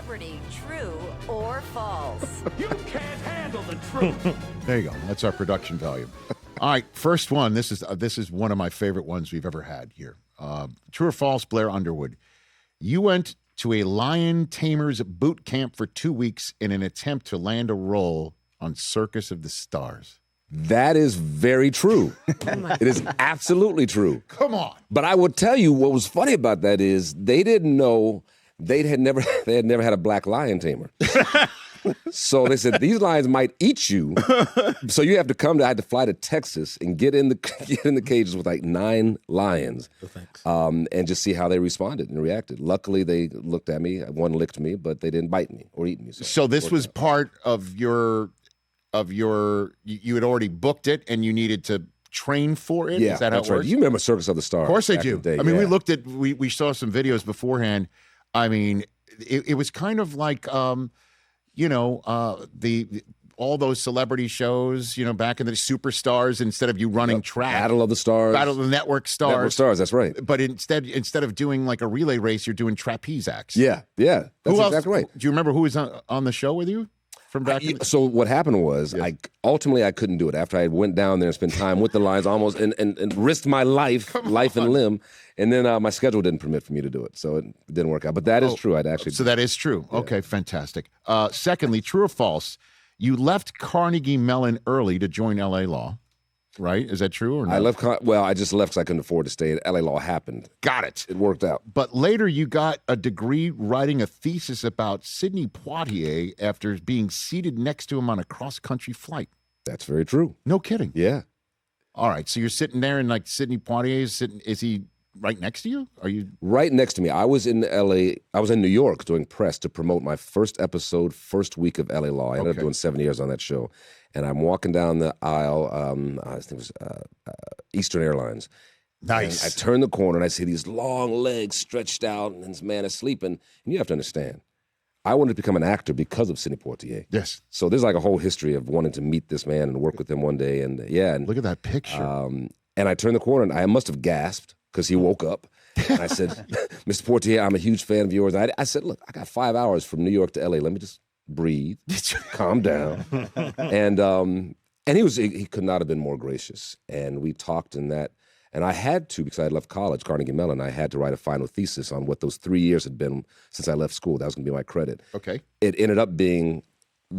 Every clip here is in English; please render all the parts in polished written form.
celebrity, true or false? You can't handle the truth. There you go. That's our production value. All right, first one. This is one of my favorite ones we've ever had here. True or false, Blair Underwood? You went to a lion tamer's boot camp for 2 weeks in an attempt to land a role on Circus of the Stars. That is very true. It is absolutely true. Come on. But I will tell you what was funny about that is they didn't know they had never had a black lion tamer. So they said these lions might eat you. So you have to come to. I had to fly to Texas and get in the cages with like 9 lions, and just see how they responded and reacted. Luckily, they looked at me. One licked me, but they didn't bite me or eat me. So this was part of your. You had already booked it and you needed to train for it. Yeah, is that how it works? right. You remember Circus of the Stars? Of course I do. I mean, we saw some videos beforehand. I mean, it was kind of like, all those celebrity shows, back in the Superstars, instead of you running track. Battle of the Stars. Battle of the Network Stars. Network Stars, that's right. But instead of doing like a relay race, you're doing trapeze acts. Yeah. That's exactly right. Do you remember who was on the show with you? From back so what happened was, I couldn't do it. After I went down there and spent time with the lions, almost and risked my life and limb, and then my schedule didn't permit for me to do it, so it didn't work out. But that is true. So that is true. Yeah. Okay, fantastic. Secondly, true or false? You left Carnegie Mellon early to join LA Law, right? Is that true or not? I just left because I couldn't afford to stay. LA Law happened. Got it. It worked out. But later you got a degree writing a thesis about Sidney Poitier after being seated next to him on a cross-country flight. That's very true. No kidding. Yeah. All right, so you're sitting there and like Sidney Poitier is sitting, is he right next to you? Are you right next to me? I was in New York doing press to promote my first episode, first week of LA Law. I ended up doing 7 years on that show. And I'm walking down the aisle, I think it was Eastern Airlines. Nice. And I turn the corner and I see these long legs stretched out and this man is sleeping. And you have to understand, I wanted to become an actor because of Sidney Poitier. Yes. So there's like a whole history of wanting to meet this man and work with him one day. And and look at that picture. And I turned the corner and I must have gasped because he woke up. And I said, Mr. Poitier, I'm a huge fan of yours. I said, look, I got 5 hours from New York to LA. Let me just breathe, calm down. And he could not have been more gracious. And we talked in that. And I had to, because I had left college, Carnegie Mellon, I had to write a final thesis on what those 3 years had been since I left school. That was going to be my credit. Okay. The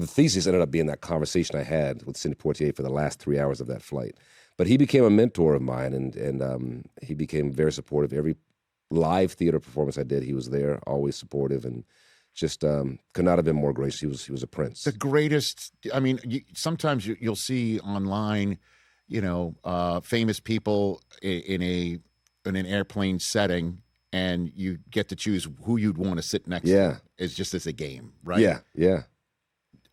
thesis ended up being that conversation I had with Sidney Poitier for the last 3 hours of that flight. But he became a mentor of mine, and he became very supportive. Every live theater performance I did, he was there, always supportive, and just could not have been more gracious. He was a prince. The greatest. I mean, sometimes you'll see online, famous people in an airplane setting, and you get to choose who you'd want to sit next to. It's just as a game, right? Yeah.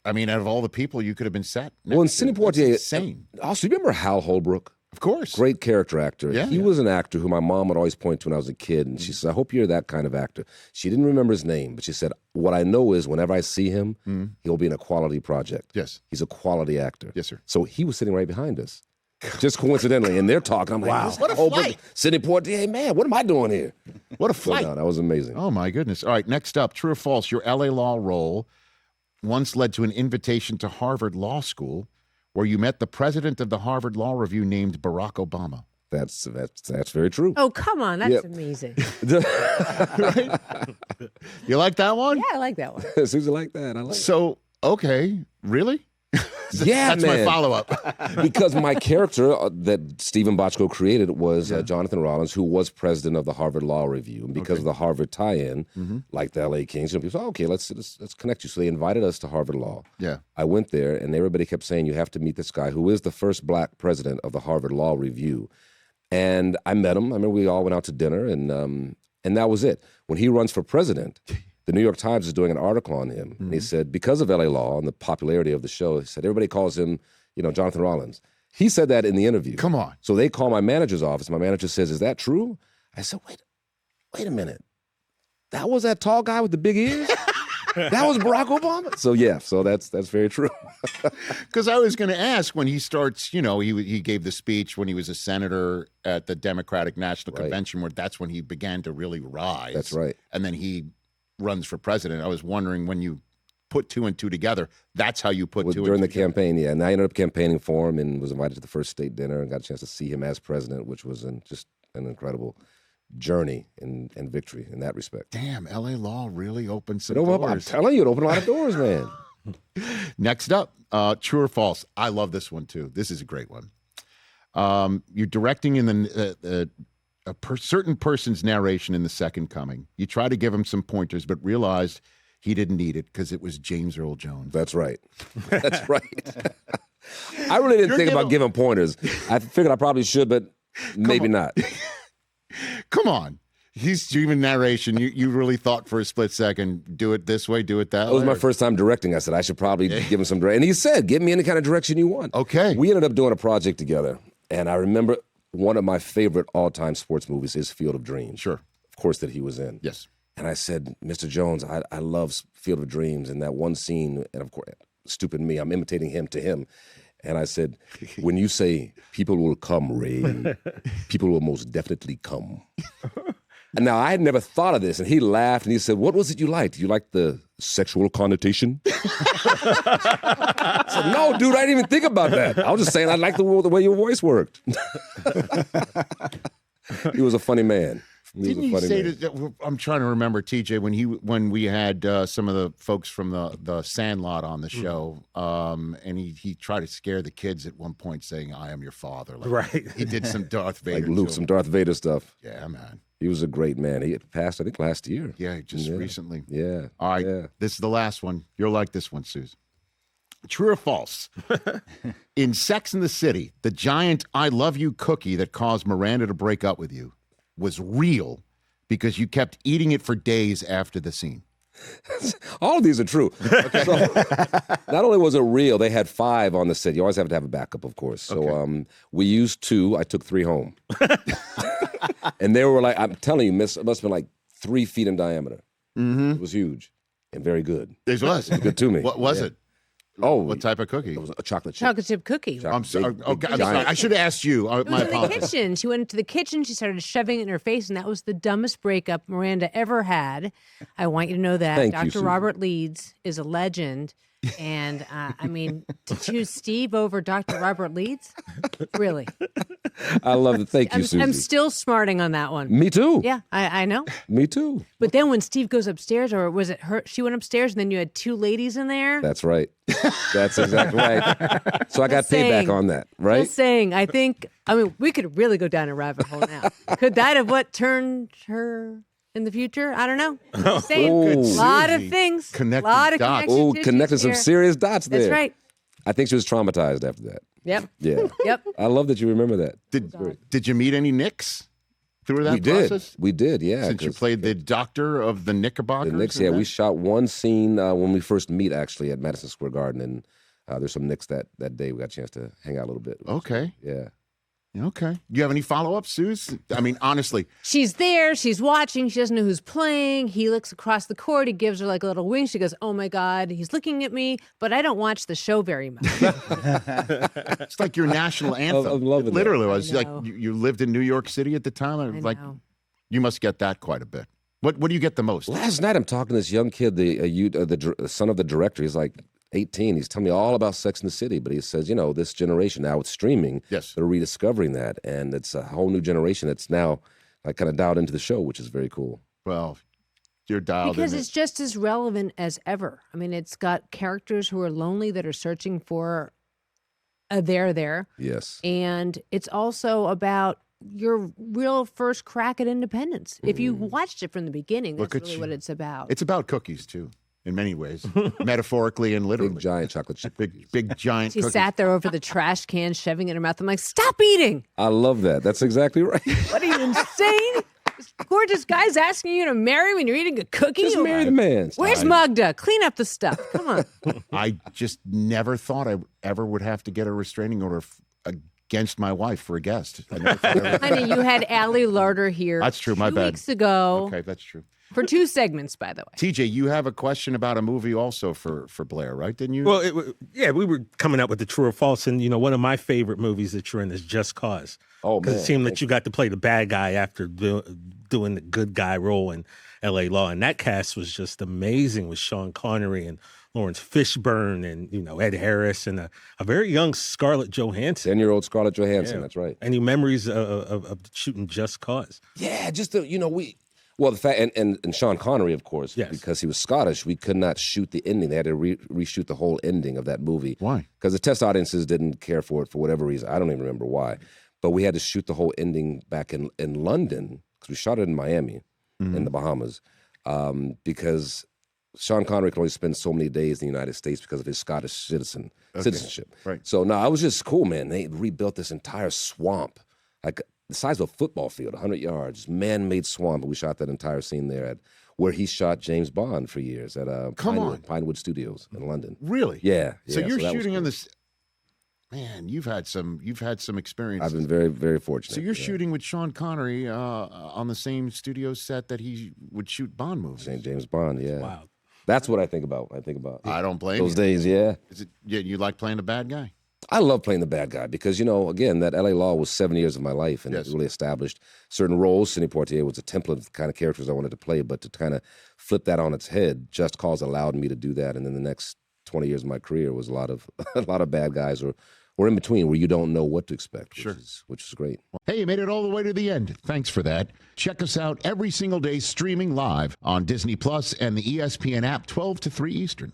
I mean, out of all the people you could have been sat next to. Well, and Sidney Poitier, insane. Also, you remember Hal Holbrook? Of course. Great character actor. Yeah. He was an actor who my mom would always point to when I was a kid, and she said, I hope you're that kind of actor. She didn't remember his name, but she said, what I know is whenever I see him, he'll be in a quality project. Yes. He's a quality actor. Yes, sir. So he was sitting right behind us. Just coincidentally, and they're talking. I'm like, wow, what a flight. Sidney Poitier, man, what am I doing here? What a flight. So, no, that was amazing. Oh, my goodness. All right, next up, true or false, your LA Law role once led to an invitation to Harvard Law School where you met the president of the Harvard Law Review named Barack Obama. That's very true. Oh, come on. That's amazing. Right? You like that one? Yeah, I like that one. Susie like that. I like it. So, okay, really? Yeah, that's man. my follow-up. Because my character that Stephen Bochco created was Jonathan Rollins, who was president of the Harvard Law Review. And because of the Harvard tie-in, like the LA Kings, people said, okay, let's connect you. So they invited us to Harvard Law. Yeah. I went there, and everybody kept saying, you have to meet this guy who is the first black president of the Harvard Law Review. And I met him. I remember we all went out to dinner, and that was it. When he runs for president, the New York Times is doing an article on him. And he said, because of LA Law and the popularity of the show, he said, everybody calls him, Jonathan Rollins. He said that in the interview. Come on. So they call my manager's office. My manager says, is that true? I said, wait a minute. That was that tall guy with the big ears? That was Barack Obama? So that's very true. Because I was going to ask, when he starts, he gave the speech when he was a senator at the Democratic National Convention, where that's when he began to really rise. That's right. And then he runs for president. I was wondering when you put 2 and 2 together, that's how you put 2 and 2 during the together. campaign. Yeah, and I ended up campaigning for him and was invited to the first state dinner and got a chance to see him as president, which was just an incredible journey and victory in that respect. Damn, L.A. Law really opened some I'm doors. telling you, it opened a lot of doors, man. Next up, true or false? I love this one too. This is a great one. You're directing in certain person's narration in The Second Coming. You try to give him some pointers, but realized he didn't need it because it was James Earl Jones. That's right. That's right. I really didn't think about giving pointers. I figured I probably should, but maybe not. Come on. He's doing narration. You really thought for a split second, do it this way, do it that way? It was my first time directing. I said, I should probably give him some direction. And he said, give me any kind of direction you want. Okay. We ended up doing a project together. And I remember one of my favorite all-time sports movies is Field of Dreams. Sure. Of course, that he was in. Yes. And I said, Mr. Jones, I love Field of Dreams. And that one scene, and of course, stupid me, I'm imitating him to him. And I said, when you say people will come, Ray, people will most definitely come. And now, I had never thought of this. And he laughed and he said, what was it you liked? You liked the sexual connotation? I said, no, dude, I didn't even think about that. I was just saying I liked the way your voice worked. He was a funny man. Didn't he say that? I'm trying to remember, TJ, when we had some of the folks from the Sandlot on the show, and he tried to scare the kids at one point, saying, "I am your father." Like, right. He did some Darth Vader, like Luke, some Darth Vader stuff. Yeah, man. He was a great man. He had passed, I think, last year. Yeah, just recently. Yeah. All right. Yeah. This is the last one. You'll like this one, Suze. True or false? In Sex and the City, the giant "I love you" cookie that caused Miranda to break up with you was real because you kept eating it for days after the scene. All of these are true. Okay. So, not only was it real, they had 5 on the set. You always have to have a backup, of course. So we used 2. I took 3 home. And they were like, I'm telling you, it must have been like 3 feet in diameter. Mm-hmm. It was huge and very good. It was. Good to me. What was it? Oh, what type of cookie? It was a chocolate chip. Chocolate chip cookie. I'm sorry. Okay, I'm sorry. I should have asked you. It was My in the apologies. kitchen. She went into the kitchen. She started shoving it in her face, and that was the dumbest breakup Miranda ever had. I want you to know that. Thank you, Dr. Susan. Robert Leeds is a legend. And, I mean, to choose Steve over Dr. Robert Leeds? Really? I love it. Thank you, Susie. I'm still smarting on that one. Me too. Yeah, I know. Me too. But then when Steve goes upstairs, or was it her? She went upstairs, and then you had 2 ladies in there. That's right. That's exactly right. So I got Just saying. payback on that, right? Just saying. I mean, we could really go down a rabbit hole now. Could that have what turned her in the future? I don't know. Just saying. Ooh. A lot of Susie. things. Connected A lot of dots. connections. Oh, connected some serious dots there. That's right. I think she was traumatized after that. Yep. Yeah. Yep. I love that you remember that. Did you meet any Knicks through that We did. process? We did, yeah. Since you 'cause played the doctor of the Knickerbockers? the Knicks, and yeah, that? we shot one scene when we first meet, actually, at Madison Square Garden. And there's some Knicks that day. We got a chance to hang out a little bit. Okay. Yeah. Okay. Do you have any follow-ups, Suze? I mean, honestly. She's there. She's watching. She doesn't know who's playing. He looks across the court. He gives her like a little wink. She goes, "Oh my God, he's looking at me." But I don't watch the show very much. It's like your national anthem. I'm loving It that. literally was. I Like know. you lived in New York City at the time. I Like know. you must get that quite a bit. What do you get the most? Last night, I'm talking to this young kid, the son of the director. He's like 18. He's telling me all about Sex and the City, but he says, this generation now with streaming, Yes. they're rediscovering that, and it's a whole new generation that's now like kind of dialed into the show, which is very cool. Well, you're dialed Because in. it's just as relevant as ever. I mean, it's got characters who are lonely that are searching for a there. Yes. And it's also about your real first crack at independence. If you watched it from the beginning, Look that's at really you. what it's about. It's about cookies too, in many ways, metaphorically and literally. Big giant chocolate chip. Big giant. She cookies. sat there over the trash can, shoving it in her mouth. I'm like, stop eating. I love that. That's exactly right. What are you, insane? This gorgeous guy's asking you to marry when you're eating a cookie? Just marry the man. Where's Magda? Clean up the stuff. Come on. I just never thought I ever would have to get a restraining order against my wife for a guest. I never thought I would. Honey, you had Allie Larder here. That's true, my 2 bad. weeks ago. Okay, that's true. For 2 segments, by the way. TJ, you have a question about a movie also for Blair, right? Didn't you? Well, we were coming up with the true or false, and one of my favorite movies that you're in is Just Cause. Oh, Because man. it seemed that you got to play the bad guy after doing the good guy role, and L.A. Law, and that cast was just amazing with Sean Connery and Lawrence Fishburne and Ed Harris and a very young Scarlett Johansson. 10-year-old Scarlett Johansson. That's right. Any memories of shooting Just Cause? Yeah, just the fact and Sean Connery, of course, because he was Scottish, we could not shoot the ending. They had to reshoot the whole ending of that movie. Why? Because the test audiences didn't care for it for whatever reason. I don't even remember why. But we had to shoot the whole ending back in London, because we shot it in Miami, in the Bahamas, because Sean Connery could only spend so many days in the United States because of his Scottish citizenship. Right. So, it was just cool, man. They rebuilt this entire swamp, like the size of a football field, 100 yards, man-made swamp. And we shot that entire scene there at where he shot James Bond for years at Pinewood Studios in London. Really? Yeah. So you're that was shooting cool. on this. Man, you've had some experience. I've been very, very fortunate. So you're shooting with Sean Connery on the same studio set that he would shoot Bond movies. St. James Bond, yeah. Wow. That's what I think about. I don't blame those you. days, yeah. Is it? Yeah, you like playing the bad guy? I love playing the bad guy because, again, that L.A. Law was 7 years of my life, and it really established certain roles. Sidney Poitier was a template of the kind of characters I wanted to play, but to kind of flip that on its head, Just Cause allowed me to do that. And then the next 20 years of my career was a lot of bad guys or in between where you don't know what to expect, which is great. Hey, you made it all the way to the end. Thanks for that. Check us out every single day streaming live on Disney Plus and the ESPN app 12 to 3 Eastern.